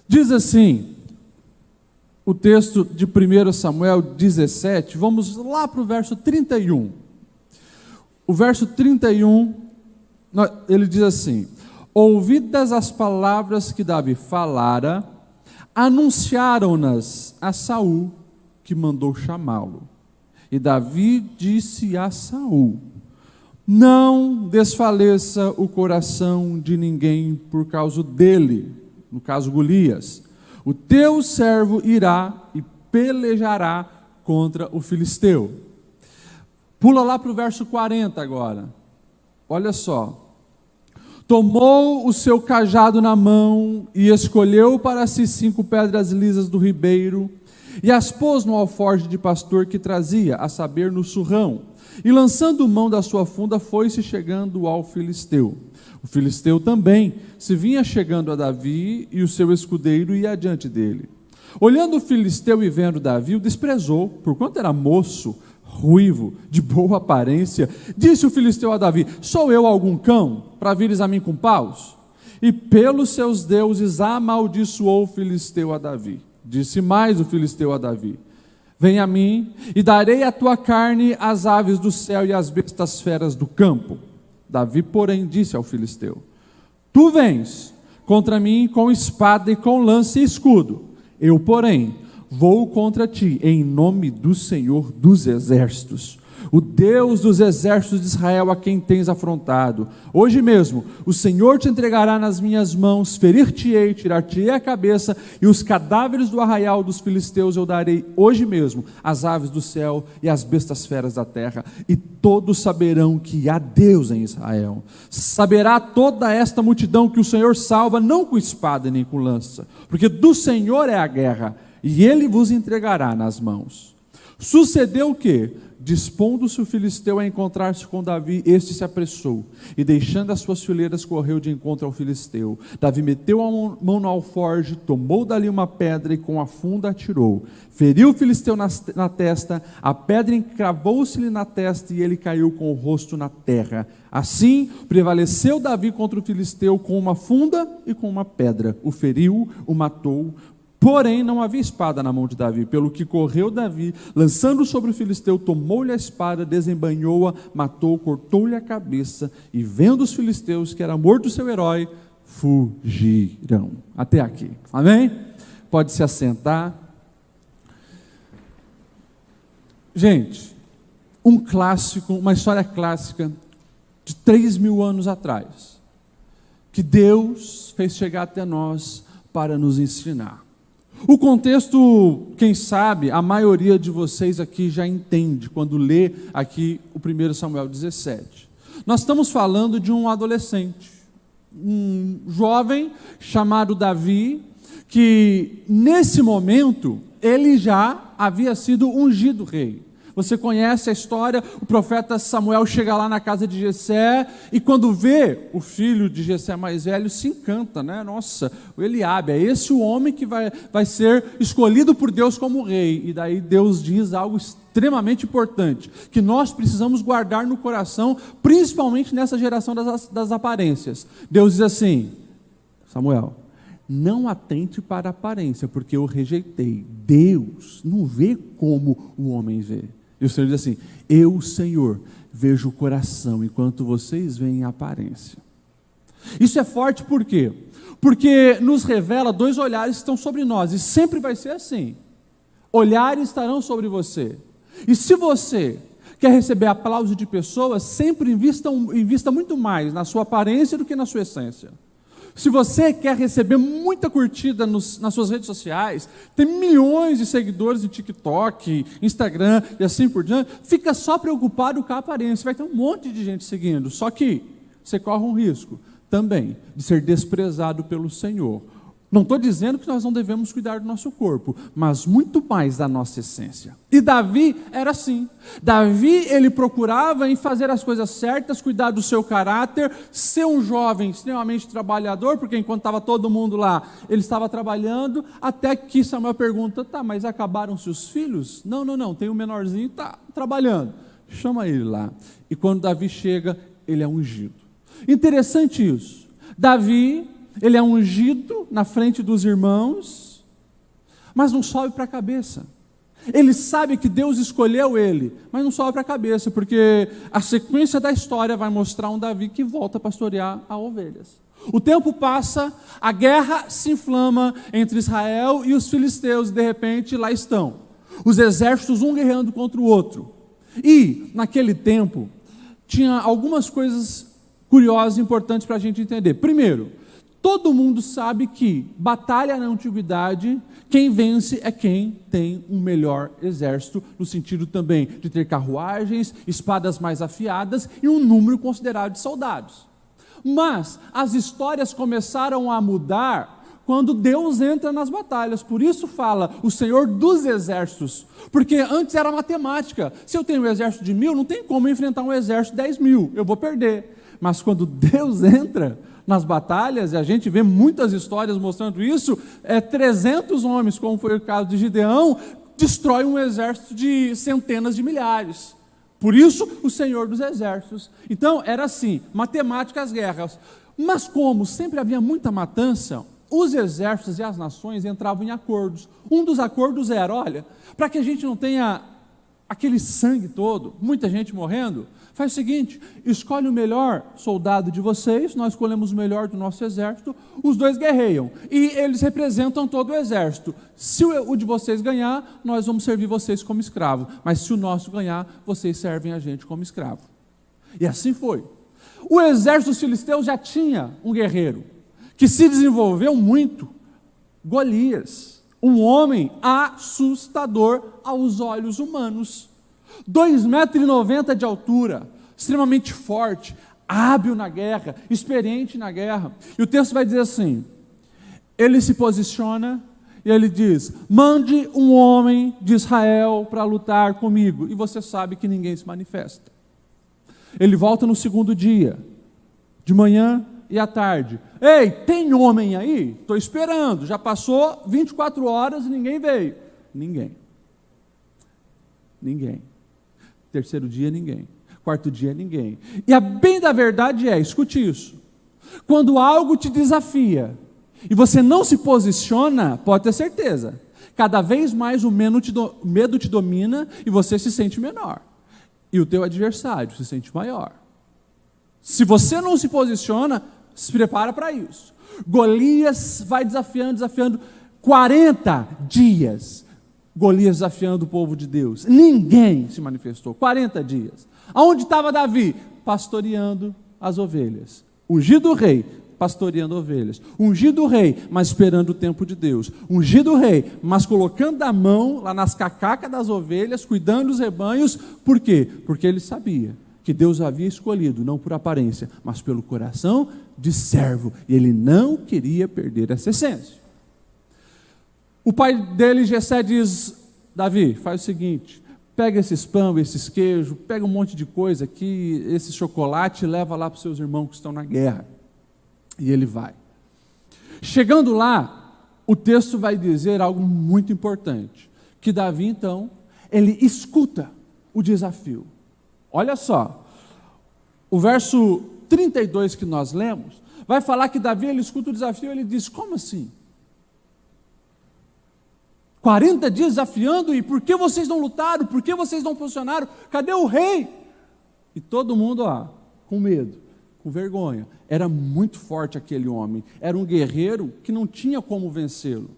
Diz assim, o texto de 1 Samuel 17, vamos lá para o verso 31. O verso 31, ele diz assim: ouvidas as palavras que Davi falara, anunciaram-nas a Saul, que mandou chamá-lo. E Davi disse a Saul: não desfaleça o coração de ninguém por causa dele, no caso Golias. O teu servo irá e pelejará contra o filisteu. Pula lá para o verso 40 agora. Olha só. Tomou o seu cajado na mão e escolheu para si 5 pedras lisas do ribeiro e as pôs no alforje de pastor que trazia, a saber, no surrão. E lançando mão da sua funda, foi-se chegando ao filisteu. O filisteu também se vinha chegando a Davi, e o seu escudeiro ia adiante dele. Olhando o filisteu e vendo Davi, o desprezou, porquanto era moço, ruivo, de boa aparência. Disse o filisteu a Davi: sou eu algum cão, para vires a mim com paus? E pelos seus deuses amaldiçoou o filisteu a Davi. Disse mais o filisteu a Davi: vem a mim, e darei a tua carne às aves do céu e às bestas feras do campo. Davi, porém, disse ao filisteu: tu vens contra mim com espada e com lança e escudo. Eu, porém, vou contra ti em nome do Senhor dos exércitos, o Deus dos exércitos de Israel, a quem tens afrontado. Hoje mesmo o Senhor te entregará nas minhas mãos, ferir-te-ei, tirar-te-ei a cabeça, e os cadáveres do arraial dos filisteus eu darei hoje mesmo às aves do céu e às bestas feras da terra, e todos saberão que há Deus em Israel. Saberá toda esta multidão que o Senhor salva, não com espada nem com lança, porque do Senhor é a guerra, e ele vos entregará nas mãos. Sucedeu o quê? Dispondo-se o filisteu a encontrar-se com Davi, este se apressou, e deixando as suas fileiras, correu de encontro ao filisteu. Davi meteu a mão no alforje, tomou dali uma pedra e com a funda atirou. Feriu o filisteu na testa, a pedra encravou-se-lhe na testa e ele caiu com o rosto na terra. Assim prevaleceu Davi contra o filisteu com uma funda e com uma pedra. O feriu, o matou. Porém, não havia espada na mão de Davi, pelo que correu Davi, lançando sobre o filisteu, tomou-lhe a espada, desembainhou-a, matou, cortou-lhe a cabeça, e vendo os filisteus que era morto o seu herói, fugiram. Até aqui, amém? Pode se assentar. Gente, um clássico, uma história clássica de 3.000 anos atrás, que Deus fez chegar até nós para nos ensinar. O contexto, quem sabe, a maioria de vocês aqui já entende quando lê aqui o 1 Samuel 17. Nós estamos falando de um adolescente, um jovem chamado Davi, que nesse momento ele já havia sido ungido rei. Você conhece a história, o profeta Samuel chega lá na casa de Jessé, e quando vê o filho de Jessé mais velho, se encanta, né? Nossa, o Eliabe, é esse o homem que vai ser escolhido por Deus como rei. E daí Deus diz algo extremamente importante, que nós precisamos guardar no coração, principalmente nessa geração das aparências. Deus diz assim: Samuel, não atente para a aparência, porque eu rejeitei. Deus não vê como o homem vê. E o Senhor diz assim: eu, Senhor, vejo o coração, enquanto vocês veem a aparência. Isso é forte por quê? Porque nos revela 2 olhares que estão sobre nós, e sempre vai ser assim. Olhares estarão sobre você. E se você quer receber aplauso de pessoas, sempre invista muito mais na sua aparência do que na sua essência. Se você quer receber muita curtida nas suas redes sociais, tem milhões de seguidores no TikTok, Instagram e assim por diante, fica só preocupado com a aparência, vai ter um monte de gente seguindo, só que você corre um risco também de ser desprezado pelo Senhor. Não estou dizendo que nós não devemos cuidar do nosso corpo, mas muito mais da nossa essência. E Davi era assim. Davi, ele procurava em fazer as coisas certas, cuidar do seu caráter, ser um jovem extremamente trabalhador, porque enquanto estava todo mundo lá, ele estava trabalhando, até que Samuel pergunta: tá, mas acabaram-se os filhos? Não, tem um menorzinho, está trabalhando. Chama ele lá. E quando Davi chega, ele é ungido. Interessante isso. Davi ele é ungido na frente dos irmãos, mas não sobe para a cabeça. Ele sabe que Deus escolheu ele, mas não sobe para a cabeça, porque a sequência da história vai mostrar um Davi que volta a pastorear as ovelhas. O tempo passa, a guerra se inflama entre Israel e os filisteus, e de repente lá estão os exércitos um guerreando contra o outro. E naquele tempo tinha algumas coisas curiosas e importantes para a gente entender. Primeiro, todo mundo sabe que batalha na antiguidade, quem vence é quem tem um melhor exército, no sentido também de ter carruagens, espadas mais afiadas e um número considerável de soldados. Mas as histórias começaram a mudar quando Deus entra nas batalhas. Por isso fala o Senhor dos exércitos, porque antes era matemática. Se eu tenho um exército de 1000, não tem como enfrentar um exército de 10.000, eu vou perder. Mas quando Deus entra nas batalhas, e a gente vê muitas histórias mostrando isso, 300 homens, como foi o caso de Gideão, destrói um exército de centenas de milhares. Por isso, o Senhor dos exércitos. Então, era assim, matemática as guerras. Mas como sempre havia muita matança, os exércitos e as nações entravam em acordos. Um dos acordos era, olha, para que a gente não tenha aquele sangue todo, muita gente morrendo, faz o seguinte, escolhe o melhor soldado de vocês, nós escolhemos o melhor do nosso exército, os dois guerreiam, e eles representam todo o exército. Se o de vocês ganhar, nós vamos servir vocês como escravo, mas se o nosso ganhar, vocês servem a gente como escravo. E assim foi. O exército dos filisteus já tinha um guerreiro, que se desenvolveu muito, Golias, um homem assustador aos olhos humanos, 2,90 metros de altura, extremamente forte, hábil na guerra, experiente na guerra. E o texto vai dizer assim, ele se posiciona e ele diz, mande um homem de Israel para lutar comigo. E você sabe que ninguém se manifesta. Ele volta no segundo dia, de manhã e à tarde. Ei, tem homem aí? Estou esperando, já passou 24 horas e ninguém veio. Ninguém. Terceiro dia, ninguém. Quarto dia, ninguém. E a bem da verdade escute isso, quando algo te desafia e você não se posiciona, pode ter certeza, cada vez mais o medo te domina e você se sente menor. E o teu adversário se sente maior. Se você não se posiciona, se prepara para isso. Golias vai desafiando, 40 dias. Golias desafiando o povo de Deus. Ninguém se manifestou. 40 dias. Aonde estava Davi? Pastoreando as ovelhas. Ungido rei, pastoreando ovelhas. Ungido rei, mas esperando o tempo de Deus. Ungido rei, mas colocando a mão lá nas cacacas das ovelhas, cuidando dos rebanhos. Por quê? Porque ele sabia que Deus havia escolhido, não por aparência, mas pelo coração de servo. E ele não queria perder essa essência. O pai dele, Jessé, diz, Davi, faz o seguinte, pega esses pão, esses queijos, pega um monte de coisa aqui, esse chocolate, leva lá para os seus irmãos que estão na guerra. E ele vai. Chegando lá, o texto vai dizer algo muito importante, que Davi, então, ele escuta o desafio. Olha só, o verso 32 que nós lemos, vai falar que Davi, ele escuta o desafio, ele diz, como assim? 40 dias desafiando, e por que vocês não lutaram? Por que vocês não funcionaram? Cadê o rei? E todo mundo, com medo, com vergonha. Era muito forte aquele homem, era um guerreiro que não tinha como vencê-lo.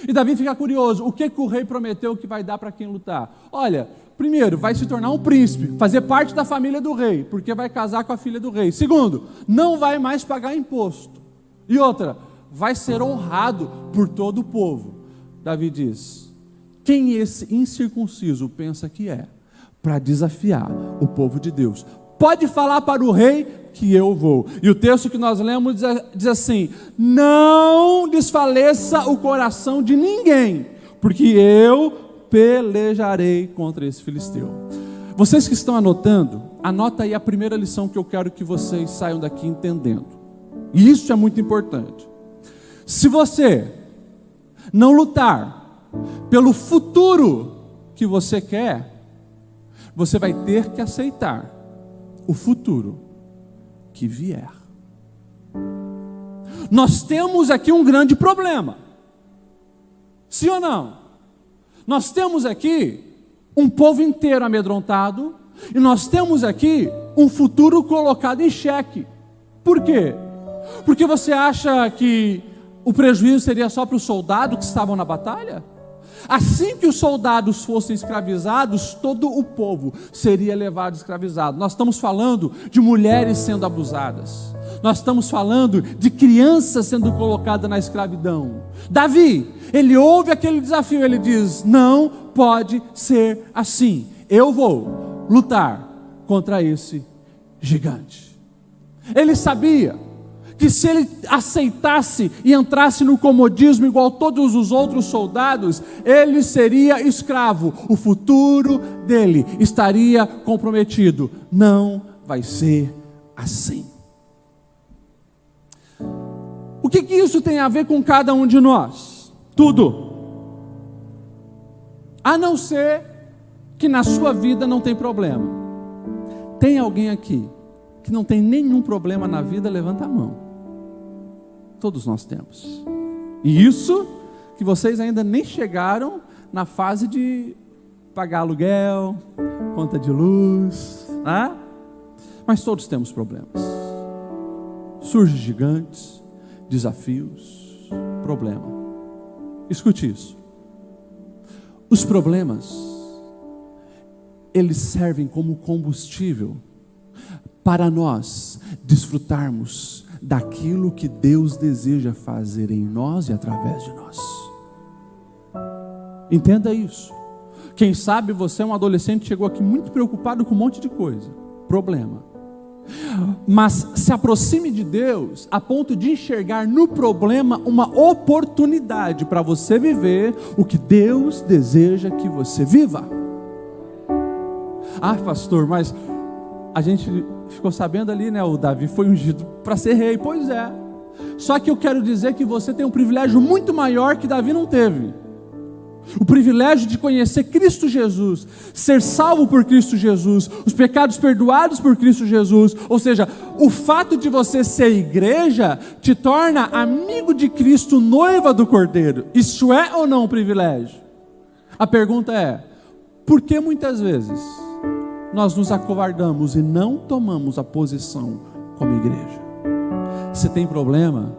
E Davi fica curioso, o que o rei prometeu que vai dar para quem lutar? Olha, primeiro, vai se tornar um príncipe, fazer parte da família do rei, porque vai casar com a filha do rei. Segundo, não vai mais pagar imposto. E outra, vai ser honrado por todo o povo. Davi diz, quem esse incircunciso pensa que é, para desafiar o povo de Deus? Pode falar para o rei que eu vou. E o texto que nós lemos diz assim, não desfaleça o coração de ninguém, porque eu pelejarei contra esse filisteu. Vocês que estão anotando, anota aí a primeira lição que eu quero que vocês saiam daqui entendendo. E isso é muito importante. Se você não lutar pelo futuro que você quer, você vai ter que aceitar o futuro que vier. Nós temos aqui um grande problema. Sim ou não? Nós temos aqui um povo inteiro amedrontado e nós temos aqui um futuro colocado em xeque. Por quê? Porque você acha que o prejuízo seria só para os soldados que estavam na batalha? Assim que os soldados fossem escravizados, todo o povo seria levado escravizado. Nós estamos falando de mulheres sendo abusadas. Nós estamos falando de crianças sendo colocadas na escravidão. Davi, ele ouve aquele desafio, ele diz: não pode ser assim. Eu vou lutar contra esse gigante. Ele sabia que se ele aceitasse e entrasse no comodismo igual todos os outros soldados, ele seria escravo, o futuro dele estaria comprometido. Não vai ser assim. O que isso tem a ver com cada um de nós? Tudo. A não ser que na sua vida não tem problema. Tem alguém aqui que não tem nenhum problema na vida? Levanta a mão. Todos nós temos. E isso que vocês ainda nem chegaram na fase de pagar aluguel, conta de luz, né? Mas todos temos problemas. Surgem gigantes, desafios, problema. Escute isso. Os problemas, eles servem como combustível para nós desfrutarmos daquilo que Deus deseja fazer em nós e através de nós. Entenda isso. Quem sabe você é um adolescente que chegou aqui muito preocupado com um monte de coisa, problema. Mas se aproxime de Deus a ponto de enxergar no problema uma oportunidade para você viver o que Deus deseja que você viva. Ah, pastor, mas a gente ficou sabendo ali, né? O Davi foi ungido para ser rei. Pois é. Só que eu quero dizer que você tem um privilégio muito maior que Davi não teve. O privilégio de conhecer Cristo Jesus, ser salvo por Cristo Jesus, os pecados perdoados por Cristo Jesus. Ou seja, o fato de você ser igreja te torna amigo de Cristo, noiva do Cordeiro. Isso é ou não um privilégio? A pergunta é: por que muitas vezes nós nos acovardamos e não tomamos a posição como igreja? Se tem problema,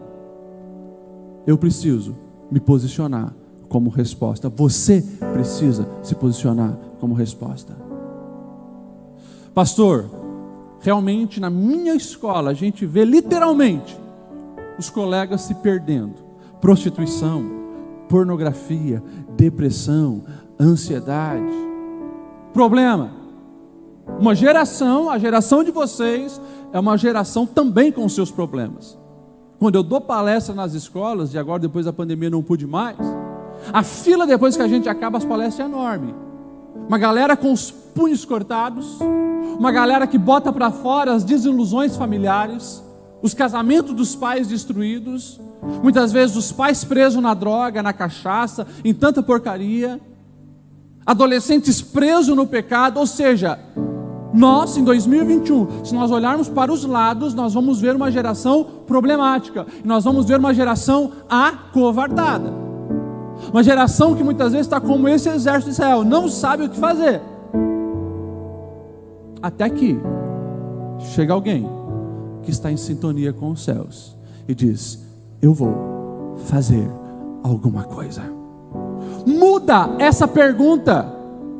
eu preciso me posicionar como resposta. Você precisa se posicionar como resposta. Pastor, realmente na minha escola a gente vê literalmente os colegas se perdendo. Prostituição, pornografia, depressão, ansiedade. Problema. Uma geração, a geração de vocês, é uma geração também com os seus problemas. Quando eu dou palestra nas escolas, e agora depois da pandemia não pude mais, a fila depois que a gente acaba as palestras é enorme. Uma galera com os punhos cortados, uma galera que bota para fora as desilusões familiares, os casamentos dos pais destruídos, muitas vezes os pais presos na droga, na cachaça, em tanta porcaria, adolescentes presos no pecado. Ou seja, nós, em 2021, se nós olharmos para os lados, nós vamos ver uma geração problemática. Nós vamos ver uma geração acovardada. Uma geração que muitas vezes está como esse exército de Israel, não sabe o que fazer. Até que chega alguém que está em sintonia com os céus e diz: eu vou fazer alguma coisa. Muda essa pergunta.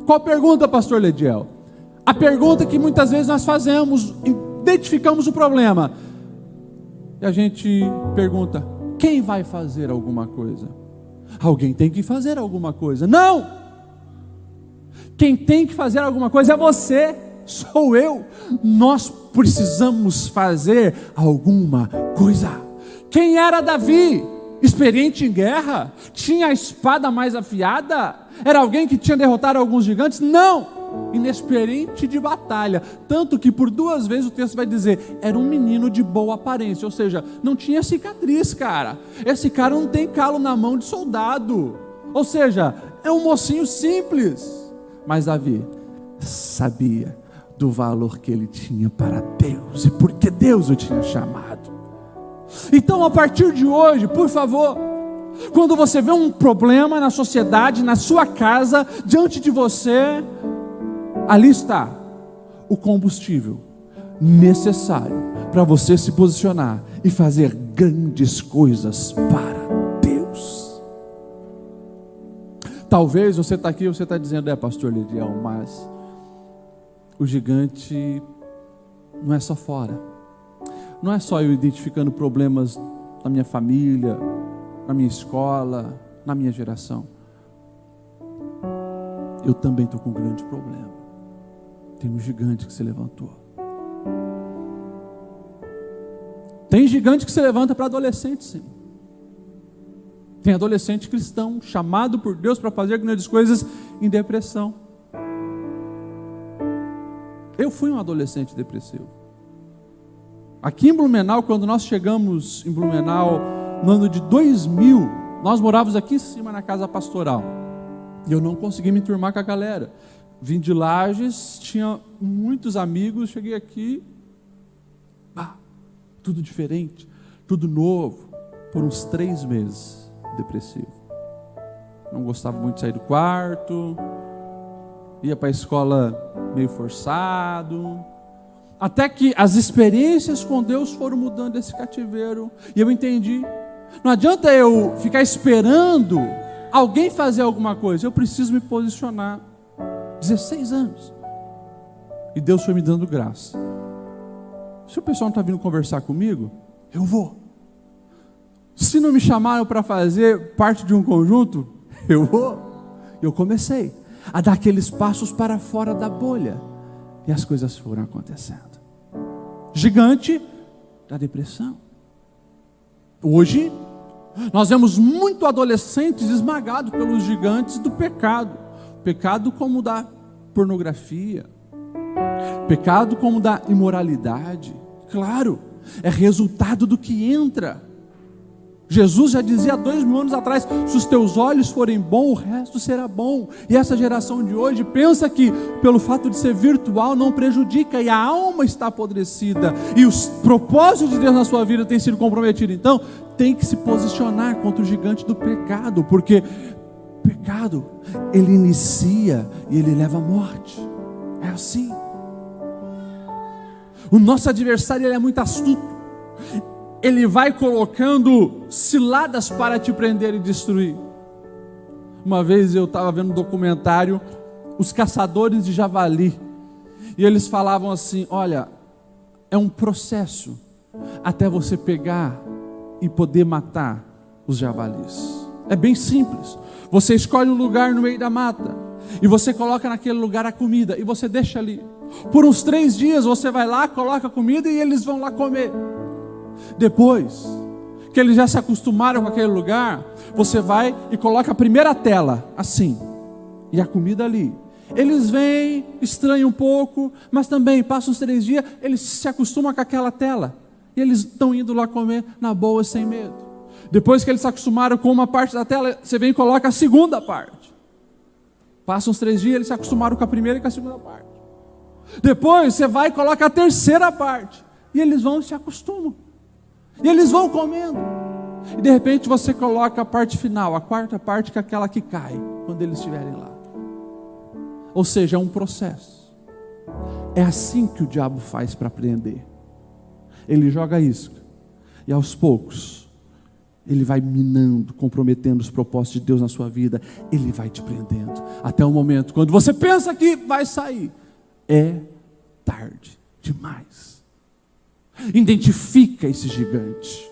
Qual pergunta, pastor Lediel? A pergunta que muitas vezes nós fazemos, identificamos o problema, e a gente pergunta: quem vai fazer alguma coisa? Alguém tem que fazer alguma coisa. Não! Quem tem que fazer alguma coisa é você, sou eu. Nós precisamos fazer alguma coisa. Quem era Davi? Experiente em guerra? Tinha a espada mais afiada? Era alguém que tinha derrotado alguns gigantes? Não! Inexperiente de batalha, tanto que por 2 vezes o texto vai dizer, era um menino de boa aparência, ou seja, não tinha cicatriz, cara. Esse cara não tem calo na mão de soldado, ou seja, é um mocinho simples. Mas Davi sabia do valor que ele tinha para Deus e porque Deus o tinha chamado. Então, a partir de hoje, por favor, quando você vê um problema na sociedade, na sua casa, diante de você, ali está o combustível necessário para você se posicionar e fazer grandes coisas para Deus. Talvez você está aqui e você está dizendo, pastor Lidiel, mas o gigante não é só fora, não é só eu identificando problemas na minha família, na minha escola, na minha geração. Eu também estou com um grande problema. Tem um gigante que se levantou. Tem gigante que se levanta para adolescente, sim. Tem adolescente cristão chamado por Deus para fazer grandes coisas em depressão. Eu fui um adolescente depressivo. Aqui em Blumenau, quando nós chegamos em Blumenau no ano de 2000, nós morávamos aqui em cima na casa pastoral. E eu não consegui me enturmar com a galera. Vim de Lages, tinha muitos amigos, cheguei aqui, tudo diferente, tudo novo, por uns 3 meses, depressivo. Não gostava muito de sair do quarto, ia para a escola meio forçado, até que as experiências com Deus foram mudando esse cativeiro, e eu entendi, não adianta eu ficar esperando alguém fazer alguma coisa, eu preciso me posicionar. 16 anos, e Deus foi me dando graça. Se o pessoal não está vindo conversar comigo, eu vou. Se não me chamaram para fazer parte de um conjunto, eu vou. Eu comecei a dar aqueles passos para fora da bolha, e as coisas foram acontecendo. Gigante da depressão. Hoje nós vemos muito adolescentes esmagados pelos gigantes do pecado. Pecado como da pornografia, pecado como da imoralidade. Claro, é resultado do que entra. Jesus já dizia há 2000 anos atrás, se os teus olhos forem bons, o resto será bom. E essa geração de hoje pensa que pelo fato de ser virtual não prejudica, e a alma está apodrecida, e os propósitos de Deus na sua vida têm sido comprometidos. Então tem que se posicionar contra o gigante do pecado, porque pecado, ele inicia e ele leva à morte. É assim. O nosso adversário, ele é muito astuto. Ele vai colocando ciladas para te prender e destruir. Uma vez eu estava vendo um documentário, Os Caçadores de Javali, e eles falavam assim, olha, é um processo até você pegar e poder matar os javalis. É bem simples. Você escolhe um lugar no meio da mata, e você coloca naquele lugar a comida, e você deixa ali. Por uns 3 dias você vai lá, coloca a comida, e eles vão lá comer. Depois que eles já se acostumaram com aquele lugar, você vai e coloca a primeira tela, assim, e a comida ali. Eles vêm, estranham um pouco, mas também passam uns 3 dias, eles se acostumam com aquela tela, e eles estão indo lá comer na boa, sem medo. Depois que eles se acostumaram com uma parte da tela, você vem e coloca a segunda parte. Passam uns 3 dias, eles se acostumaram com a primeira e com a segunda parte. Depois você vai e coloca a terceira parte, e eles vão e se acostumam, e eles vão comendo, e de repente você coloca a parte final, a quarta parte, que é aquela que cai, quando eles estiverem lá. Ou seja, é um processo. É assim que o diabo faz para prender. Ele joga isca, e aos poucos ele vai minando, comprometendo os propósitos de Deus na sua vida. Ele vai te prendendo, até o momento quando você pensa que vai sair, é tarde demais. Identifica esse gigante.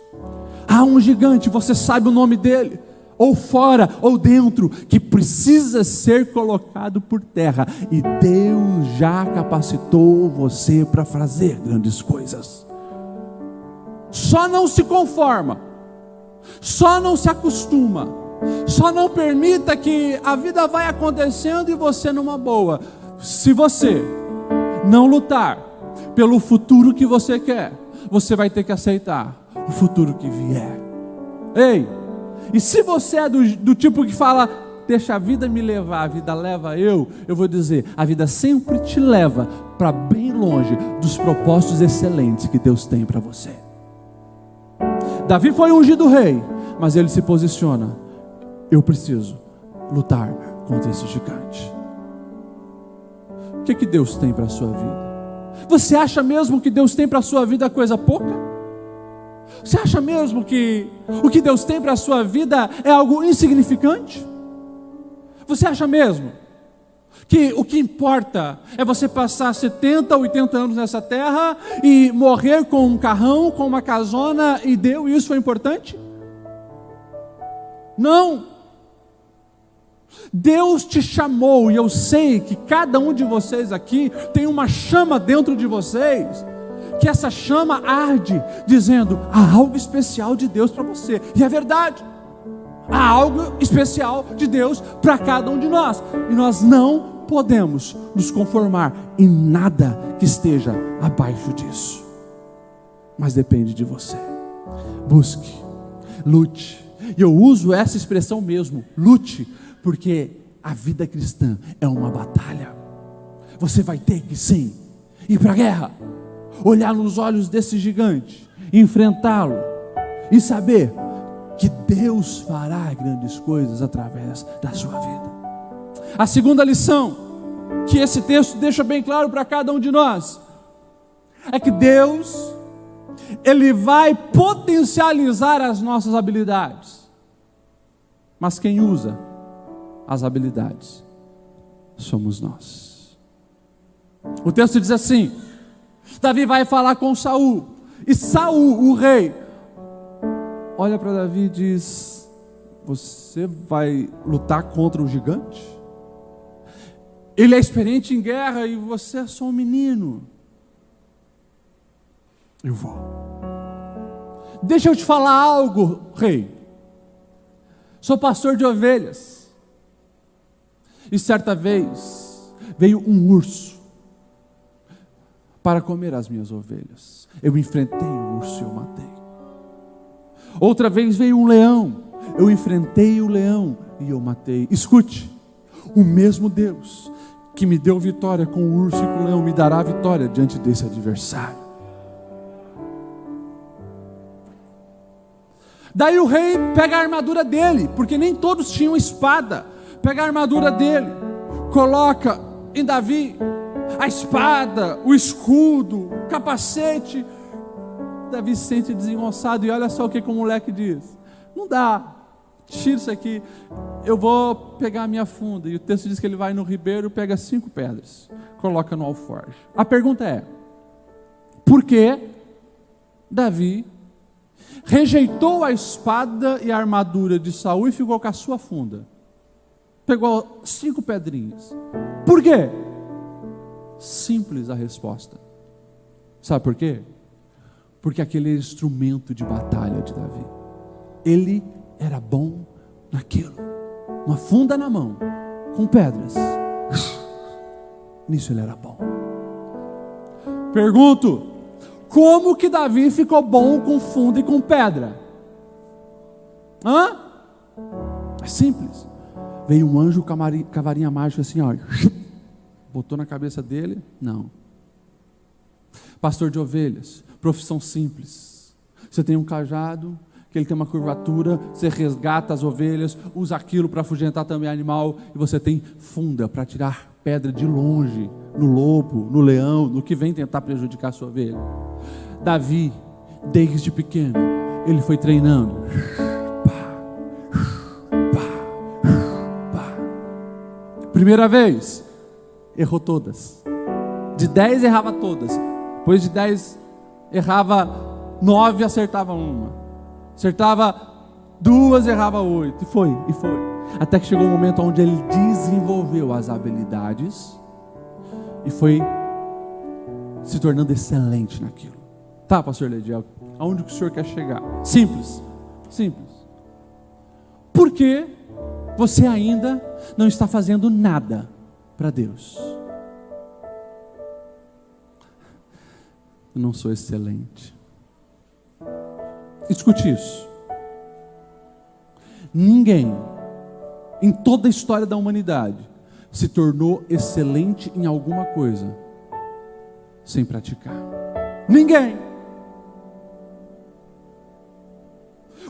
Há um gigante, você sabe o nome dele, ou fora ou dentro, que precisa ser colocado por terra, e Deus já capacitou você para fazer grandes coisas. Só não se conforma, só não se acostuma, só não permita que a vida vai acontecendo e você numa boa. Se você não lutar pelo futuro que você quer, você vai ter que aceitar o futuro que vier. Ei, e se você é do tipo que fala, deixa a vida me levar, a vida leva eu vou dizer, a vida sempre te leva para bem longe dos propósitos excelentes que Deus tem para você. Davi foi ungido rei, mas ele se posiciona: eu preciso lutar contra esse gigante. O que Deus tem para a sua vida? Você acha mesmo que Deus tem para a sua vida coisa pouca? Você acha mesmo que o que Deus tem para a sua vida é algo insignificante? Você acha mesmo que o que importa é você passar 70, 80 anos nessa terra e morrer com um carrão, com uma casona, e deu, e isso foi importante? Não. Deus te chamou, e eu sei que cada um de vocês aqui tem uma chama dentro de vocês, que essa chama arde, dizendo: há algo especial de Deus para você. E é verdade, há algo especial de Deus para cada um de nós, e nós não podemos nos conformar em nada que esteja abaixo disso, mas depende de você. Busque, lute, e eu uso essa expressão mesmo, lute, porque a vida cristã é uma batalha. Você vai ter que sim ir para a guerra, olhar nos olhos desse gigante, enfrentá-lo e saber que Deus fará grandes coisas através da sua vida. A segunda lição que esse texto deixa bem claro para cada um de nós é que Deus, Ele vai potencializar as nossas habilidades, mas quem usa as habilidades somos nós. O texto diz assim: Davi vai falar com Saul, e Saul, o rei, olha para Davi e diz: você vai lutar contra o gigante? Ele é experiente em guerra e você é só um menino. Eu vou. Deixa eu te falar algo, rei. Sou pastor de ovelhas. E certa vez veio um urso para comer as minhas ovelhas. Eu enfrentei o urso e eu matei. Outra vez veio um leão. Eu enfrentei o leão e eu matei. Escute, o mesmo Deus que me deu vitória com o urso e com o leão me dará vitória diante desse adversário. Daí o rei pega a armadura dele, porque nem todos tinham espada. Pega a armadura dele, coloca em Davi a espada, o escudo, o capacete. Davi se sente desengonçado e olha só o que o moleque diz: não dá, tira isso aqui, eu vou pegar a minha funda. E o texto diz que ele vai no ribeiro, pega 5 pedras, coloca no alforje. A pergunta é: por que Davi rejeitou a espada e a armadura de Saul e ficou com a sua funda? Pegou 5 pedrinhas. Por quê? Simples a resposta. Sabe por quê? Porque aquele era instrumento de batalha de Davi. Ele era bom naquilo. Uma funda na mão, com pedras. Nisso ele era bom. Pergunto: como que Davi ficou bom com funda e com pedra? É simples. Veio um anjo com a varinha mágica assim, ó, botou na cabeça dele. Não. Pastor de ovelhas, profissão simples. Você tem um cajado, que ele tem uma curvatura, você resgata as ovelhas, usa aquilo para afugentar também animal, e você tem funda para tirar pedra de longe, no lobo, no leão, no que vem tentar prejudicar a sua ovelha. Davi, desde pequeno, ele foi treinando. Primeira vez, errou todas. De 10 errava todas. Depois de 10 errava 9, acertava uma. Acertava 2, errava 8. E foi. Até que chegou um momento onde ele desenvolveu as habilidades e foi se tornando excelente naquilo. Tá, pastor Lediel, aonde que o senhor quer chegar? Simples. Por que você ainda não está fazendo nada para Deus? Eu não sou excelente. Escute isso. Ninguém em toda a história da humanidade se tornou excelente em alguma coisa sem praticar. Ninguém.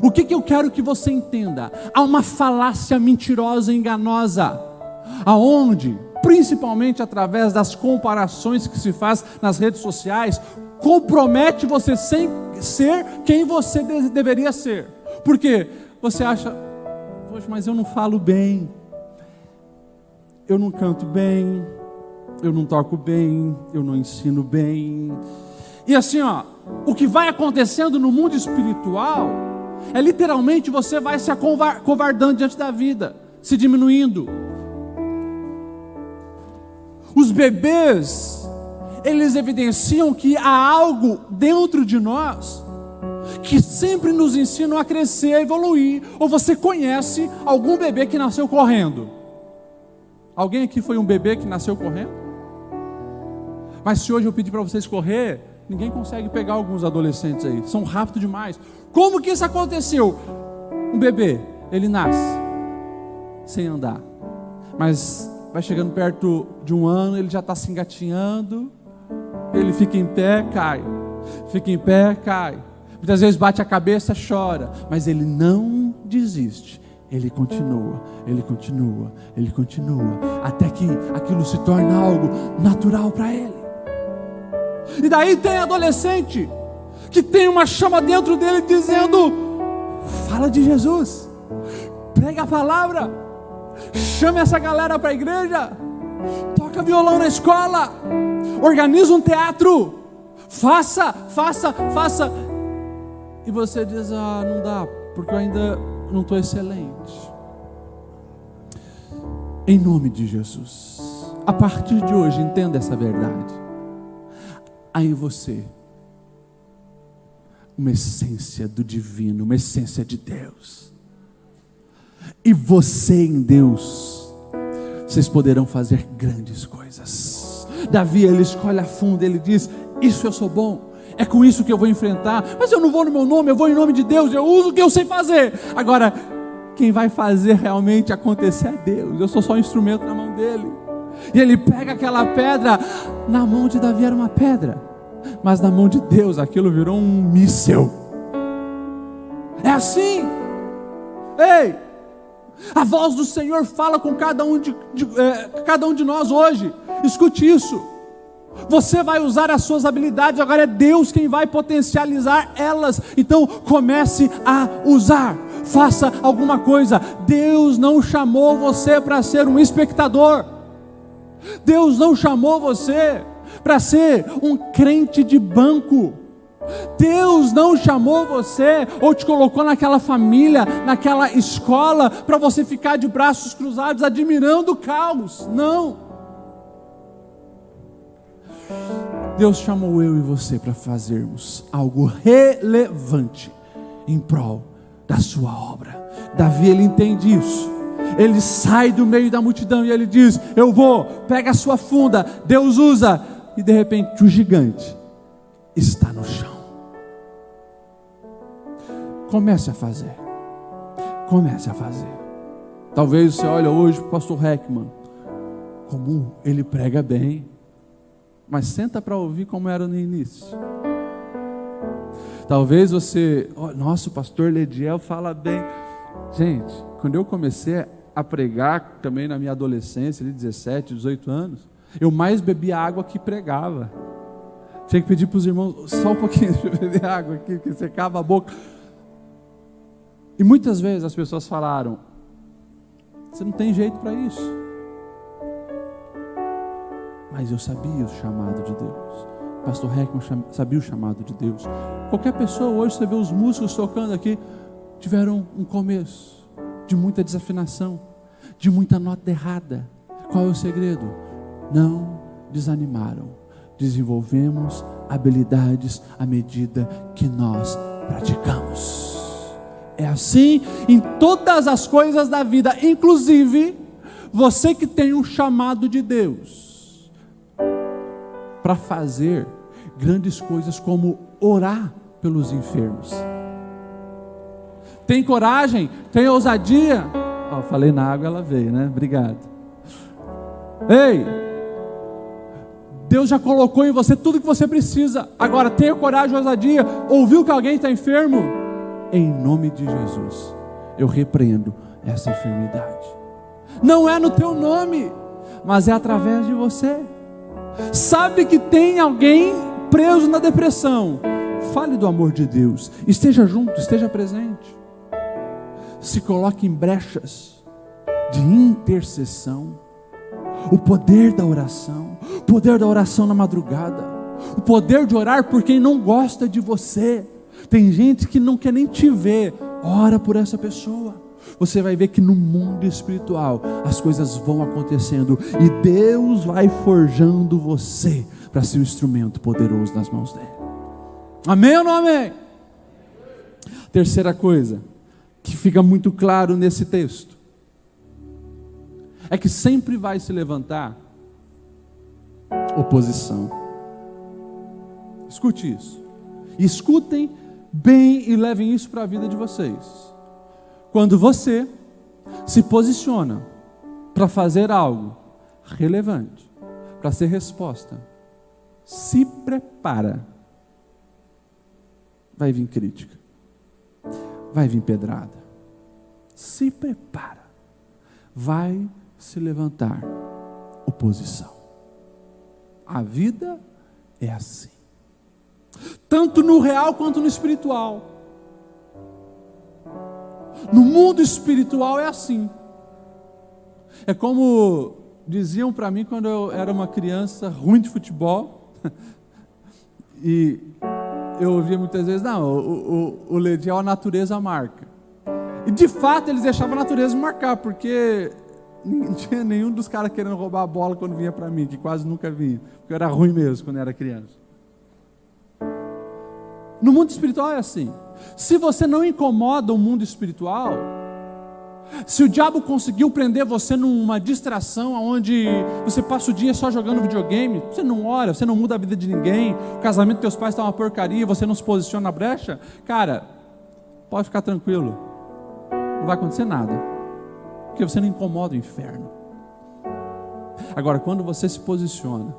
O que eu quero que você entenda? Há uma falácia mentirosa e enganosa, aonde, principalmente através das comparações que se faz nas redes sociais, compromete você sem ser quem você deveria ser. Porque você acha, poxa, mas eu não falo bem, eu não canto bem, eu não toco bem, eu não ensino bem. E assim, o que vai acontecendo no mundo espiritual é literalmente você vai se acovardando diante da vida, se diminuindo. Os bebês, eles evidenciam que há algo dentro de nós que sempre nos ensinam a crescer, a evoluir. Ou você conhece algum bebê que nasceu correndo? Alguém aqui foi um bebê que nasceu correndo? Mas se hoje eu pedir para vocês correr, ninguém consegue pegar alguns adolescentes aí, são rápidos demais. Como que isso aconteceu? Um bebê, ele nasce sem andar, mas vai chegando perto de 1 ano, ele já está se engatinhando, ele fica em pé, cai, fica em pé, cai, muitas vezes bate a cabeça, chora, mas ele não desiste, ele continua, ele continua, ele continua, até que aquilo se torna algo natural para ele. E daí tem adolescente que tem uma chama dentro dele dizendo: fala de Jesus, prega a palavra, chame essa galera para a igreja, toca violão na escola, organiza um teatro, faça. E você diz: não dá, porque eu ainda não estou excelente. Em nome de Jesus, a partir de hoje, entenda essa verdade. Há em você uma essência do divino, uma essência de Deus. E você em Deus, vocês poderão fazer grandes coisas. Davi, ele escolhe a fundo, ele diz: isso eu sou bom, é com isso que eu vou enfrentar, mas eu não vou no meu nome, eu vou em nome de Deus, eu uso o que eu sei fazer. Agora, quem vai fazer realmente acontecer é Deus, eu sou só um instrumento na mão dele. E ele pega aquela pedra, na mão de Davi era uma pedra, mas na mão de Deus aquilo virou um míssil. É assim. Ei, a voz do Senhor fala com cada um de nós hoje. Escute isso. Você vai usar as suas habilidades, agora é Deus quem vai potencializar elas. Então comece a usar, faça alguma coisa. Deus não chamou você para ser um espectador. Deus não chamou você para ser um crente de banco. Deus não chamou você ou te colocou naquela família, naquela escola, para você ficar de braços cruzados admirando o caos. Não. Deus chamou eu e você para fazermos algo relevante em prol da sua obra. Davi, ele entende isso. Ele sai do meio da multidão e ele diz: eu vou, pega a sua funda. Deus usa, e de repente o gigante está no chão. Comece a fazer. Comece a fazer. Talvez você olhe hoje para o pastor Heckman, como ele prega bem, mas senta para ouvir como era no início. Talvez você, nossa, o pastor Lediel fala bem. Gente, quando eu comecei a pregar, também na minha adolescência, de 17, 18 anos, eu mais bebia água que pregava. Tinha que pedir para os irmãos, só um pouquinho de beber água aqui, que secava a boca. E muitas vezes as pessoas falaram: você não tem jeito para isso. Mas eu sabia o chamado de Deus. Pastor Heckman sabia o chamado de Deus. Qualquer pessoa hoje, você vê os músicos tocando aqui, tiveram um começo de muita desafinação, de muita nota errada. Qual é o segredo? Não desanimaram. Desenvolvemos habilidades à medida que nós praticamos. É assim em todas as coisas da vida, inclusive você que tem um chamado de Deus para fazer grandes coisas, como orar pelos enfermos. Tem coragem? Tem ousadia? Falei na água, ela veio, né? Obrigado. Ei, Deus já colocou em você tudo que você precisa. Agora tenha coragem e ousadia. Ouviu que alguém está enfermo? em nome de Jesus, eu repreendo essa enfermidade. Não é no teu nome, mas é através de você. Sabe que tem alguém preso na depressão, fale do amor de Deus, esteja junto, esteja presente, se coloque em brechas de intercessão. O poder da oração na madrugada, o poder de orar por quem não gosta de você. Tem gente que não quer nem te ver, ora por essa pessoa. Você vai ver que no mundo espiritual as coisas vão acontecendo e Deus vai forjando você para ser um instrumento poderoso nas mãos dele. Amém ou não amém? Terceira coisa que fica muito claro nesse texto é que sempre vai se levantar oposição. Escute isso. Escutem bem e levem isso para a vida de vocês. Quando você se posiciona para fazer algo relevante, para ser resposta, se prepara. Vai vir crítica, vai vir pedrada. Se prepara. Vai se levantar oposição. A vida é assim, tanto no real quanto no espiritual. No mundo espiritual é assim. É como diziam para mim quando eu era uma criança ruim de futebol e eu ouvia muitas vezes, não, o Ledial a natureza marca. E de fato eles deixavam a natureza marcar, porque não tinha nenhum dos caras querendo roubar a bola quando vinha para mim, que quase nunca vinha, porque eu era ruim mesmo quando eu era criança. No mundo espiritual é assim. Se você não incomoda o mundo espiritual, se o diabo conseguiu prender você numa distração onde você passa o dia só jogando videogame, você não ora, você não muda a vida de ninguém, o casamento dos teus pais está uma porcaria, você não se posiciona na brecha, cara, pode ficar tranquilo, não vai acontecer nada, porque você não incomoda o inferno. Agora, quando você se posiciona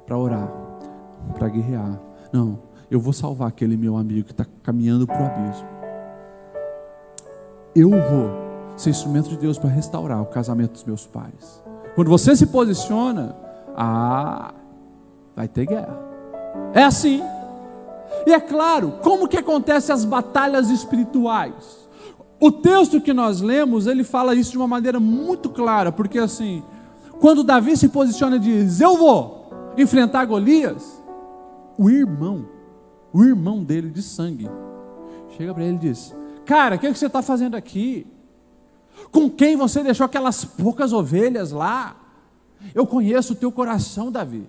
para orar, para guerrear, não, eu vou salvar aquele meu amigo que está caminhando para o abismo, eu vou ser instrumento de Deus para restaurar o casamento dos meus pais. Quando você se posiciona, vai ter guerra. É assim. E é claro, como que acontecem as batalhas espirituais? O texto que nós lemos, ele fala isso de uma maneira muito clara, porque assim, quando Davi se posiciona e diz, eu vou enfrentar Golias, o irmão dele de sangue, chega para ele e diz, cara, o que você está fazendo aqui? Com quem você deixou aquelas poucas ovelhas lá? Eu conheço o teu coração, Davi,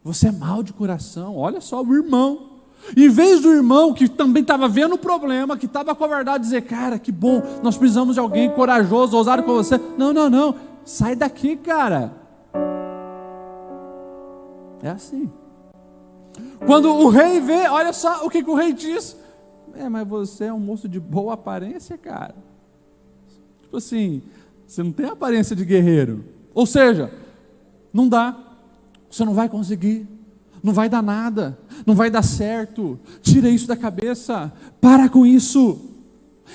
você é mau de coração. Olha só, o irmão, em vez do irmão que também estava vendo o problema, que estava acovardado, dizer, cara, que bom, nós precisamos de alguém corajoso, ousado com você. Não, sai daqui, cara. É assim. Quando o rei vê, olha só o que o rei diz, mas você é um moço de boa aparência, cara. Tipo assim, você não tem aparência de guerreiro, ou seja, não dá, você não vai conseguir, não vai dar nada, não vai dar certo, tira isso da cabeça, para com isso.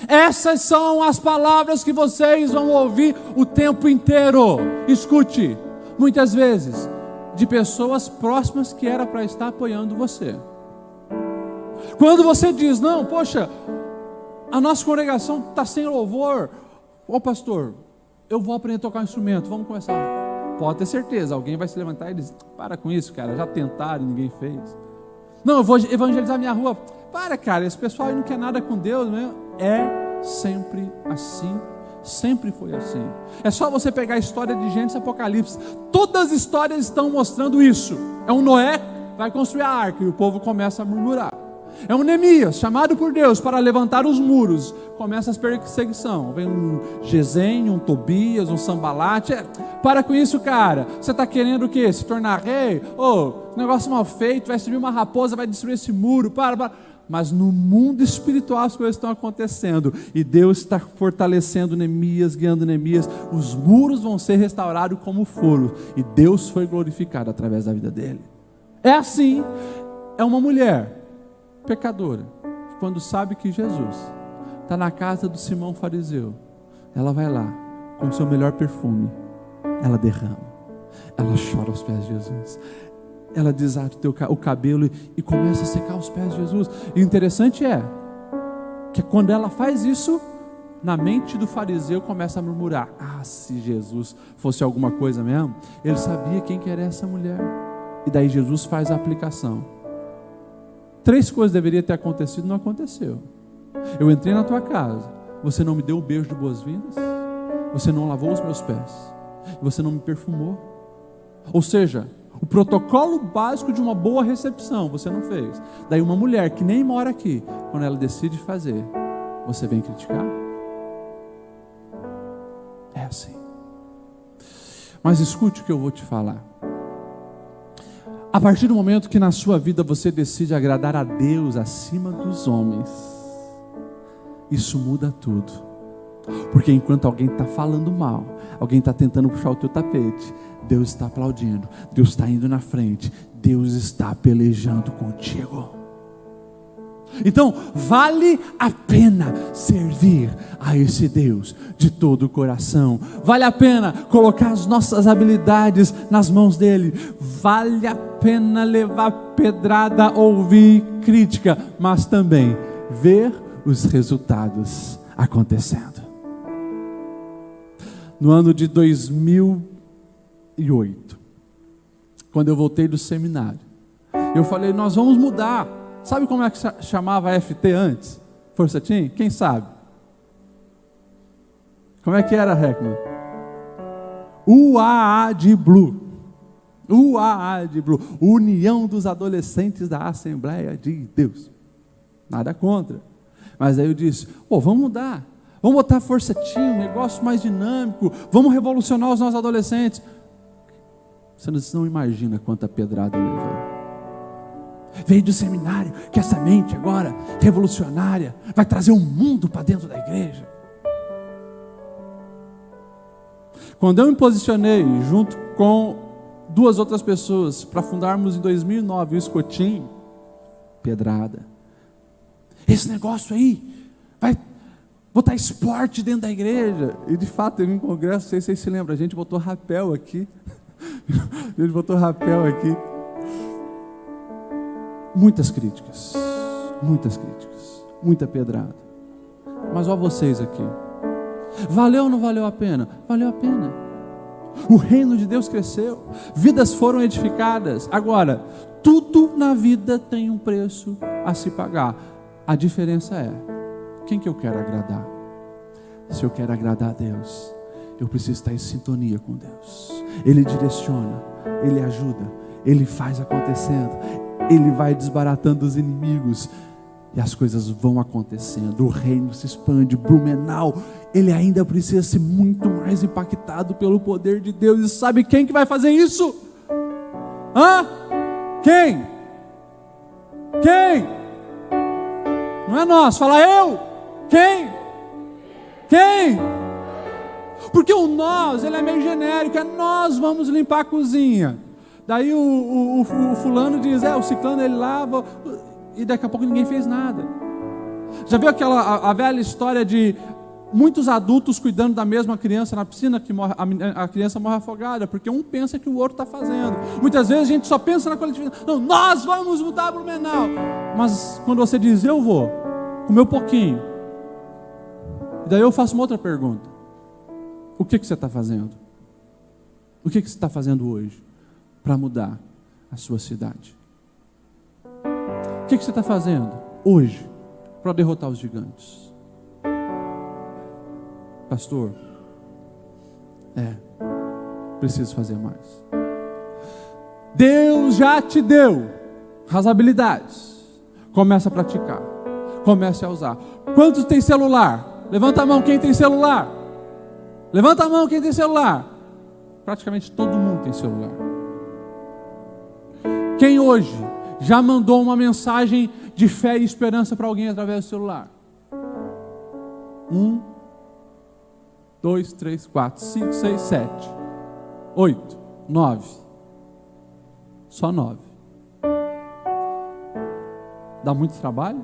Essas são as palavras que vocês vão ouvir o tempo inteiro. Escute, muitas vezes, de pessoas próximas que era para estar apoiando você. Quando você diz, não, poxa, a nossa congregação está sem louvor, ô pastor, eu vou aprender a tocar um instrumento, vamos começar. Pode ter certeza, alguém vai se levantar e diz, para com isso, cara, já tentaram e ninguém fez. Não, eu vou evangelizar minha rua. Para, cara, esse pessoal aí não quer nada com Deus, né? É sempre assim, sempre foi assim. É só você pegar a história de Gênesis e Apocalipse, todas as histórias estão mostrando isso. É um Noé, vai construir a arca e o povo começa a murmurar. É um Neemias, chamado por Deus para levantar os muros, começa a perseguição, vem um Gesem, um Tobias, um Sambalate, para com isso, cara, você está querendo o quê? Se tornar rei? Negócio mal feito, vai subir uma raposa, vai destruir esse muro, para. Mas no mundo espiritual as coisas estão acontecendo, e Deus está fortalecendo Neemias, guiando Neemias, os muros vão ser restaurados como foram, e Deus foi glorificado através da vida dele. É assim, é uma mulher pecadora, quando sabe que Jesus está na casa do Simão fariseu, ela vai lá com o seu melhor perfume, ela derrama, ela chora aos pés de Jesus, ela desata o cabelo e começa a secar os pés de Jesus. E o interessante é que quando ela faz isso, na mente do fariseu começa a murmurar: ah, se Jesus fosse alguma coisa mesmo, ele sabia quem que era essa mulher. E daí Jesus faz a aplicação. 3 coisas deveriam ter acontecido, não aconteceu. Eu entrei na tua casa, você não me deu um beijo de boas-vindas, você não lavou os meus pés, você não me perfumou. Ou seja, o protocolo básico de uma boa recepção você não fez. Daí uma mulher que nem mora aqui, quando ela decide fazer, você vem criticar? É assim. Mas escute o que eu vou te falar. A partir do momento que na sua vida você decide agradar a Deus acima dos homens, isso muda tudo. Porque enquanto alguém está falando mal, alguém está tentando puxar o teu tapete, Deus está aplaudindo, Deus está indo na frente, Deus está pelejando contigo. Então vale a pena servir a esse Deus de todo o coração. Vale a pena colocar as nossas habilidades nas mãos dele. Vale a pena levar pedrada, ouvir crítica, mas também ver os resultados acontecendo. No ano de 2008, quando eu voltei do seminário, eu falei: nós vamos mudar. Sabe como é que chamava a FT antes? Força Team? Quem sabe? Como é que era, Heckman? UAA de Blue. UAA de Blue. União dos Adolescentes da Assembleia de Deus. Nada contra. Mas aí eu disse: vamos mudar. Vamos botar Força Team, um negócio mais dinâmico. Vamos revolucionar os nossos adolescentes. Você não imagina quanta pedrada eu levei. Veio do seminário, que essa mente agora revolucionária vai trazer um mundo para dentro da igreja. Quando eu me posicionei junto com 2 outras pessoas para fundarmos em 2009 o Escotim, pedrada. Esse negócio aí vai botar esporte dentro da igreja. E de fato teve um congresso, não sei se vocês se lembram, a gente botou rapel aqui. A gente botou rapel aqui. Muitas críticas, muita pedrada. Mas olha vocês aqui. Valeu ou não valeu a pena? Valeu a pena. O reino de Deus cresceu, vidas foram edificadas. Agora, tudo na vida tem um preço a se pagar. A diferença é, quem que eu quero agradar? Se eu quero agradar a Deus, eu preciso estar em sintonia com Deus. Ele direciona, Ele ajuda, Ele faz acontecendo, Ele vai desbaratando os inimigos e as coisas vão acontecendo. O reino se expande. Blumenau, ele ainda precisa ser muito mais impactado pelo poder de Deus. E sabe quem que vai fazer isso? Quem? Não é nós, fala eu. Quem? Porque o nós, ele é meio genérico. É nós vamos limpar a cozinha. Daí o fulano diz, o ciclano ele lava, e daqui a pouco ninguém fez nada. Já viu a velha história de muitos adultos cuidando da mesma criança na piscina, que a criança morre afogada, porque um pensa que o outro está fazendo. Muitas vezes a gente só pensa na coletividade. Não, nós vamos mudar Blumenau. Mas quando você diz, eu vou, com o meu pouquinho, daí eu faço uma outra pergunta. O que você está fazendo? O que você está fazendo hoje para mudar a sua cidade? O que você está fazendo hoje para derrotar os gigantes? Pastor, preciso fazer mais. Deus já te deu as habilidades. Comece a praticar. Comece a usar. Quantos tem celular? Levanta a mão quem tem celular. Levanta a mão quem tem celular. Praticamente todo mundo tem celular. Quem hoje já mandou uma mensagem de fé e esperança para alguém através do celular? 1, 2, 3, 4, 5, 6, 7, 8, 9. Só 9. Dá muito trabalho?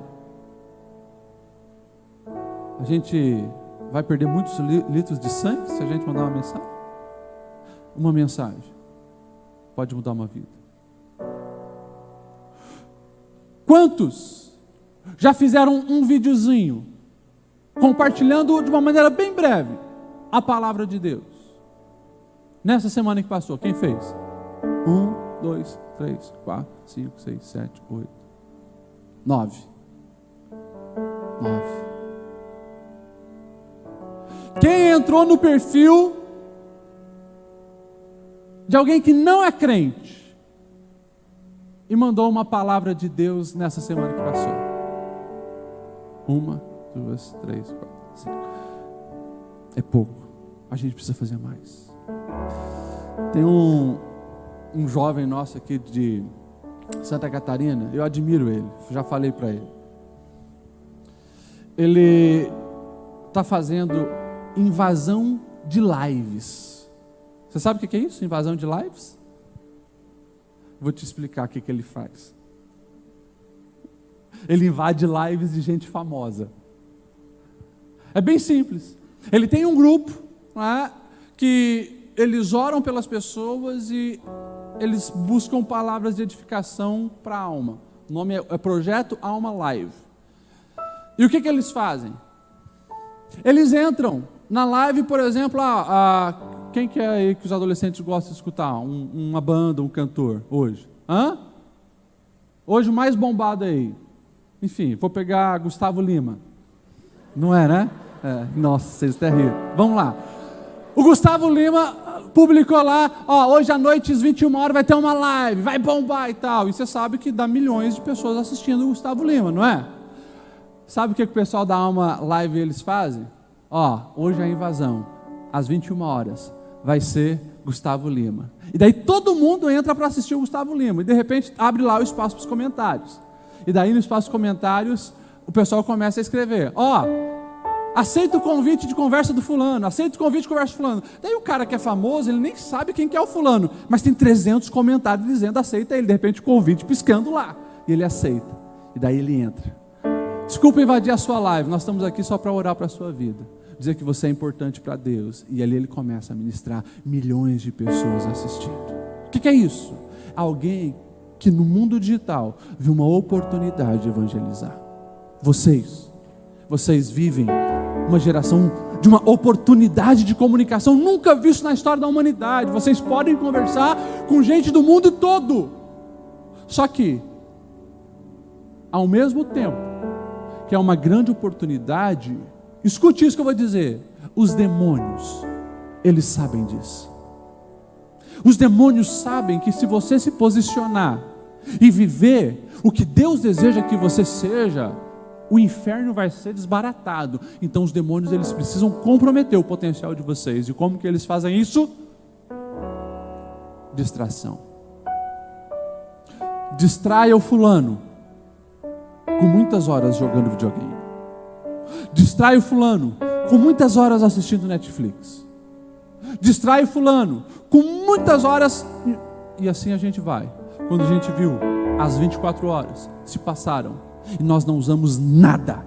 A gente vai perder muitos litros de sangue se a gente mandar uma mensagem. Uma mensagem pode mudar uma vida. Quantos já fizeram um videozinho compartilhando de uma maneira bem breve a palavra de Deus? Nessa semana que passou, quem fez? 1, 2, 3, 4, 5, 6, 7, 8, 9. 9. Quem entrou no perfil de alguém que não é crente e mandou uma palavra de Deus nessa semana que passou? 1, 2, 3, 4, 5. É pouco. A gente precisa fazer mais. Tem um jovem nosso aqui de Santa Catarina, eu admiro ele, já falei para ele. Ele está fazendo invasão de lives. Você sabe o que é isso? Invasão de lives? Vou te explicar o que ele faz. Ele invade lives de gente famosa. É bem simples. Ele tem um grupo, né, que eles oram pelas pessoas e eles buscam palavras de edificação para a alma. O nome é Projeto Alma Live. E o que eles fazem? Eles entram na live, por exemplo, quem que é aí que os adolescentes gostam de escutar? Uma banda, um cantor, hoje? Hoje o mais bombado aí. Enfim, vou pegar Gustavo Lima. Não é, né? Nossa, vocês estão rindo. Vamos lá. O Gustavo Lima publicou lá, hoje à noite às 21 horas vai ter uma live, vai bombar e tal. E você sabe que dá milhões de pessoas assistindo o Gustavo Lima, não é? Sabe o que o pessoal da Alma Live eles fazem? Hoje é a invasão, às 21 horas, vai ser Gustavo Lima. E daí todo mundo entra para assistir o Gustavo Lima. E de repente abre lá o espaço para os comentários. E daí no espaço dos comentários, o pessoal começa a escrever, aceita o convite de conversa do fulano, aceita o convite de conversa do fulano. Daí o cara que é famoso, ele nem sabe quem que é o fulano, mas tem 300 comentários dizendo aceita ele, de repente o convite piscando lá, e ele aceita, e daí ele entra. Desculpa invadir a sua live, nós estamos aqui só para orar para a sua vida, dizer que você é importante para Deus, e ali ele começa a ministrar milhões de pessoas assistindo. O que é isso? Alguém que no mundo digital viu uma oportunidade de evangelizar. Vocês vivem uma geração de uma oportunidade de comunicação nunca visto na história da humanidade. Vocês podem conversar com gente do mundo todo. Só que, ao mesmo tempo que é uma grande oportunidade, escute isso que eu vou dizer, os demônios, eles sabem disso. Os demônios sabem que se você se posicionar e viver o que Deus deseja que você seja, o inferno vai ser desbaratado. Então os demônios eles precisam comprometer o potencial de vocês. E como que eles fazem isso? Distração. Distraia o fulano com muitas horas jogando videogame. Distrai o fulano com muitas horas assistindo Netflix. Distrai o fulano com muitas horas. E assim a gente vai. Quando a gente viu, as 24 horas se passaram e nós não usamos nada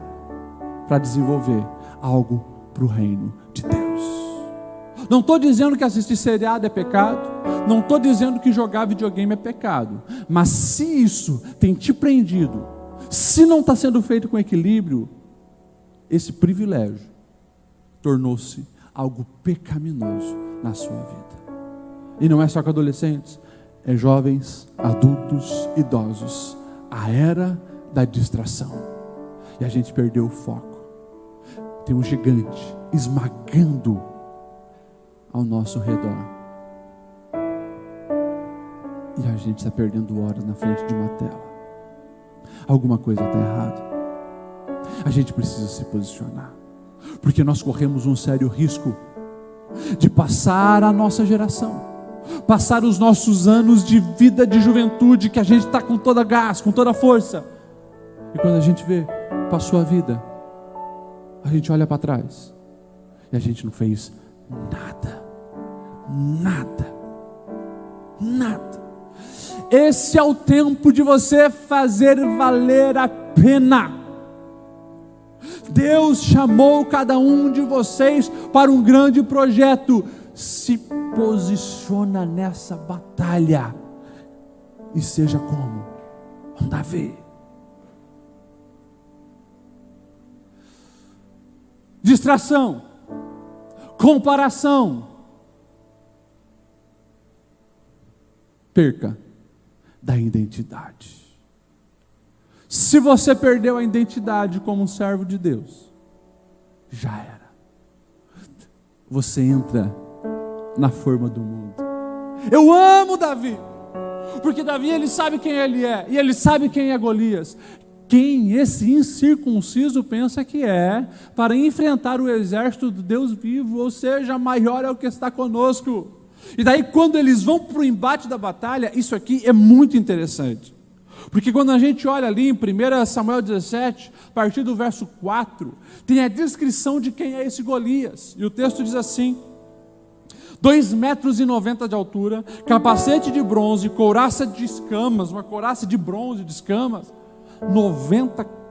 para desenvolver algo para o reino de Deus. Não estou dizendo que assistir seriado é pecado, não estou dizendo que jogar videogame é pecado, mas se isso tem te prendido, se não está sendo feito com equilíbrio, esse privilégio tornou-se algo pecaminoso na sua vida. E não é só com adolescentes, é jovens, adultos, idosos. A era da distração, e a gente perdeu o foco. Tem um gigante esmagando ao nosso redor, e a gente está perdendo horas na frente de uma tela. Alguma coisa está errada. A gente precisa se posicionar, porque nós corremos um sério risco de passar a nossa geração, passar os nossos anos de vida de juventude, que a gente está com toda gás, com toda força, e quando a gente vê, passou a vida, a gente olha para trás e a gente não fez nada. Esse é o tempo de você fazer valer a pena. Deus chamou cada um de vocês para um grande projeto. Se posiciona nessa batalha e seja como um Davi. Distração, comparação, perca da identidade. Se você perdeu a identidade como um servo de Deus, já era. Você entra na forma do mundo. Eu amo Davi, porque Davi, ele sabe quem ele é, e ele sabe quem é Golias. Quem esse incircunciso pensa que é para enfrentar o exército do Deus vivo, ou seja, maior é o que está conosco. E daí quando eles vão para o embate da batalha, isso aqui é muito interessante. Porque quando a gente olha ali em 1 Samuel 17, a partir do verso 4, tem a descrição de quem é esse Golias. E o texto diz assim: 2,90 metros de altura, capacete de bronze, couraça de escamas, uma couraça de bronze de escamas,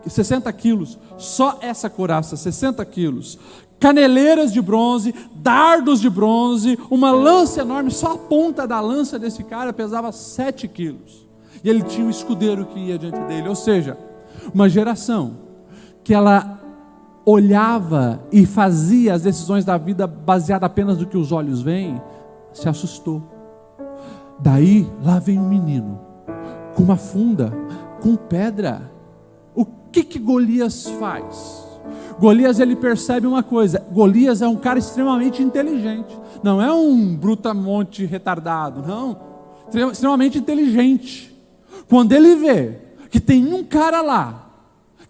60 quilos, só essa couraça, 60 quilos, caneleiras de bronze, dardos de bronze, uma lança enorme, só a ponta da lança desse cara pesava 7 quilos, e ele tinha um escudeiro que ia diante dele, ou seja, uma geração que ela olhava e fazia as decisões da vida baseada apenas no que os olhos veem, se assustou. Daí, lá vem um menino, com uma funda, com pedra. O que Golias faz? Golias, ele percebe uma coisa: Golias é um cara extremamente inteligente, não é um brutamonte retardado, não, extremamente inteligente. Quando ele vê que tem um cara lá,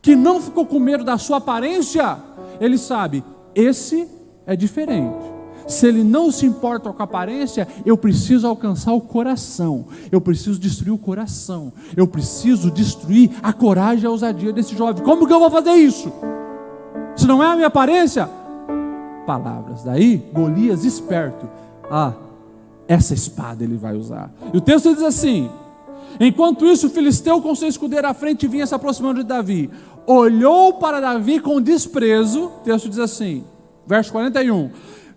que não ficou com medo da sua aparência, ele sabe, esse é diferente. Se ele não se importa com a aparência, eu preciso alcançar o coração, eu preciso destruir o coração, eu preciso destruir a coragem e a ousadia desse jovem. Como que eu vou fazer isso? Se não é a minha aparência, palavras. Daí, Golias, esperto, essa espada ele vai usar. E o texto diz assim: enquanto isso, o filisteu com seu escudeiro à frente vinha se aproximando de Davi, olhou para Davi com desprezo. O texto diz assim, verso 41,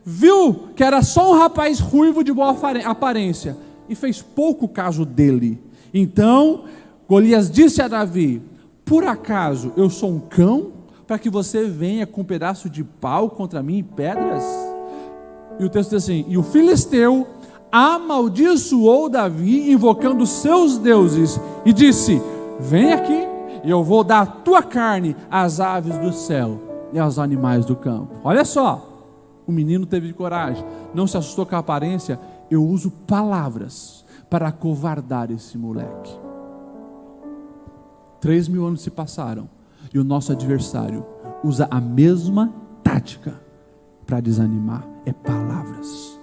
viu que era só um rapaz ruivo de boa aparência e fez pouco caso dele. Então Golias disse a Davi: por acaso eu sou um cão para que você venha com um pedaço de pau contra mim e pedras? E o texto diz assim: e o filisteu amaldiçoou Davi, invocando seus deuses, e disse: vem aqui, e eu vou dar a tua carne às aves do céu e aos animais do campo. Olha só, o menino teve coragem, não se assustou com a aparência. Eu uso palavras para acovardar esse moleque. 3.000 anos se passaram, e o nosso adversário usa a mesma tática para desanimar, é palavras.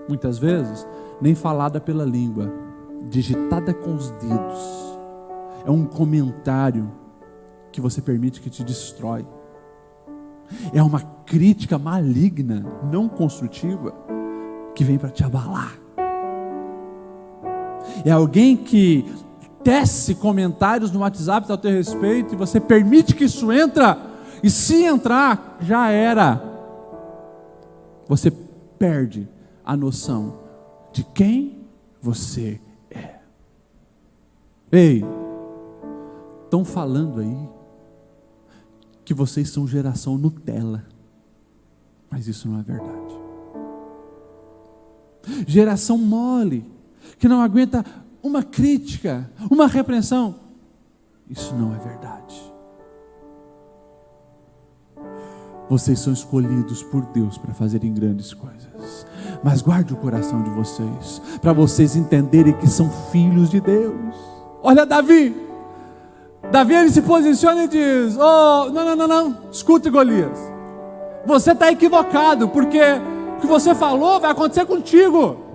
Muitas vezes, nem falada pela língua, digitada com os dedos. É um comentário que você permite que te destrói. É uma crítica maligna, não construtiva, que vem para te abalar. É alguém que tece comentários no WhatsApp ao teu respeito, e você permite que isso entra, e se entrar, já era. Você perde a noção de quem você é. Ei, estão falando aí que vocês são geração Nutella, mas isso não é verdade. Geração mole, que não aguenta uma crítica, uma repreensão, isso não é verdade. Vocês são escolhidos por Deus para fazerem grandes coisas, mas guarde o coração de vocês, para vocês entenderem que são filhos de Deus. Olha Davi, ele se posiciona e diz: não, escute Golias, você está equivocado, porque o que você falou vai acontecer contigo.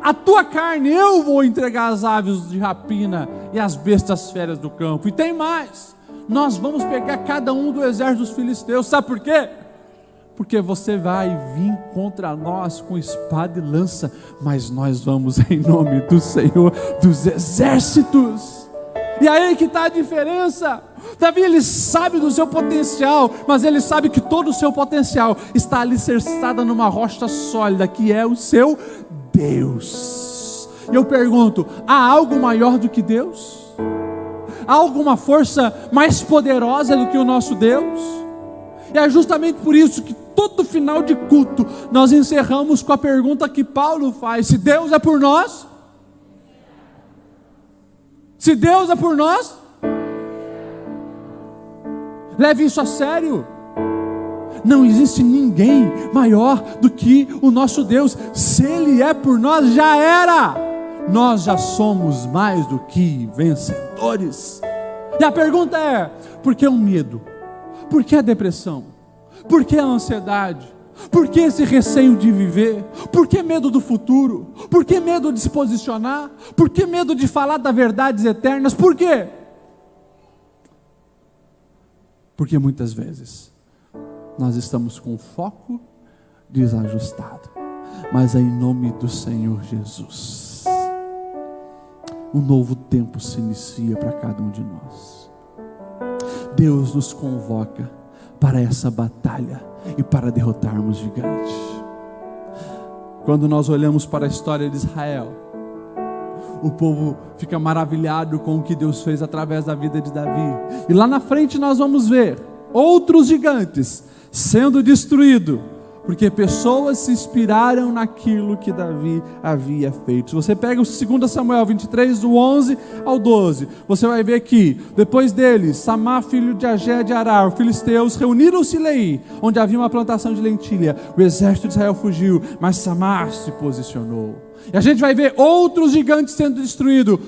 A tua carne eu vou entregar às aves de rapina e às bestas feras do campo. E tem mais, nós vamos pegar cada um do exército dos filisteus. Sabe por quê? Porque você vai vir contra nós com espada e lança, mas nós vamos em nome do Senhor dos exércitos. E aí que está a diferença. Davi, ele sabe do seu potencial, mas ele sabe que todo o seu potencial está alicerçado numa rocha sólida, que é o seu Deus. E eu pergunto, há algo maior do que Deus? Há alguma força mais poderosa do que o nosso Deus? E é justamente por isso que todo final de culto nós encerramos com a pergunta que Paulo faz: se Deus é por nós, se Deus é por nós, leve isso a sério. Não existe ninguém maior do que o nosso Deus. Se Ele é por nós, já era. Nós já somos mais do que vencedores. E a pergunta é: por que o medo? Por que a depressão? Por que a ansiedade? Por que esse receio de viver? Por que medo do futuro? Por que medo de se posicionar? Por que medo de falar das verdades eternas? Por quê? Porque muitas vezes nós estamos com o foco desajustado. Mas é em nome do Senhor Jesus, um novo tempo se inicia para cada um de nós. Deus nos convoca para essa batalha e para derrotarmos gigantes. Quando nós olhamos para a história de Israel, o povo fica maravilhado com o que Deus fez através da vida de Davi. E lá na frente nós vamos ver outros gigantes sendo destruídos, porque pessoas se inspiraram naquilo que Davi havia feito. Se você pega o 2 Samuel 23, do 11 ao 12, você vai ver que, depois deles, Samá, filho de Agé de Arar, os filisteus, reuniram-se em Leí, onde havia uma plantação de lentilha. O exército de Israel fugiu, mas Samá se posicionou. E a gente vai ver outros gigantes sendo destruídos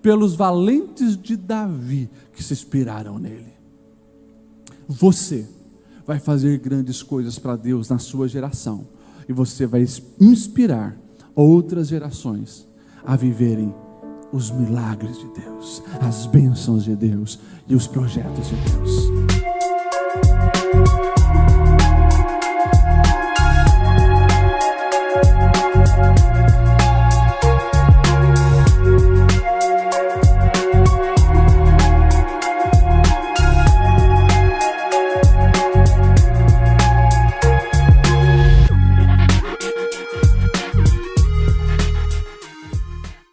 pelos valentes de Davi, que se inspiraram nele. Você vai fazer grandes coisas para Deus na sua geração, e você vai inspirar outras gerações a viverem os milagres de Deus, as bênçãos de Deus e os projetos de Deus.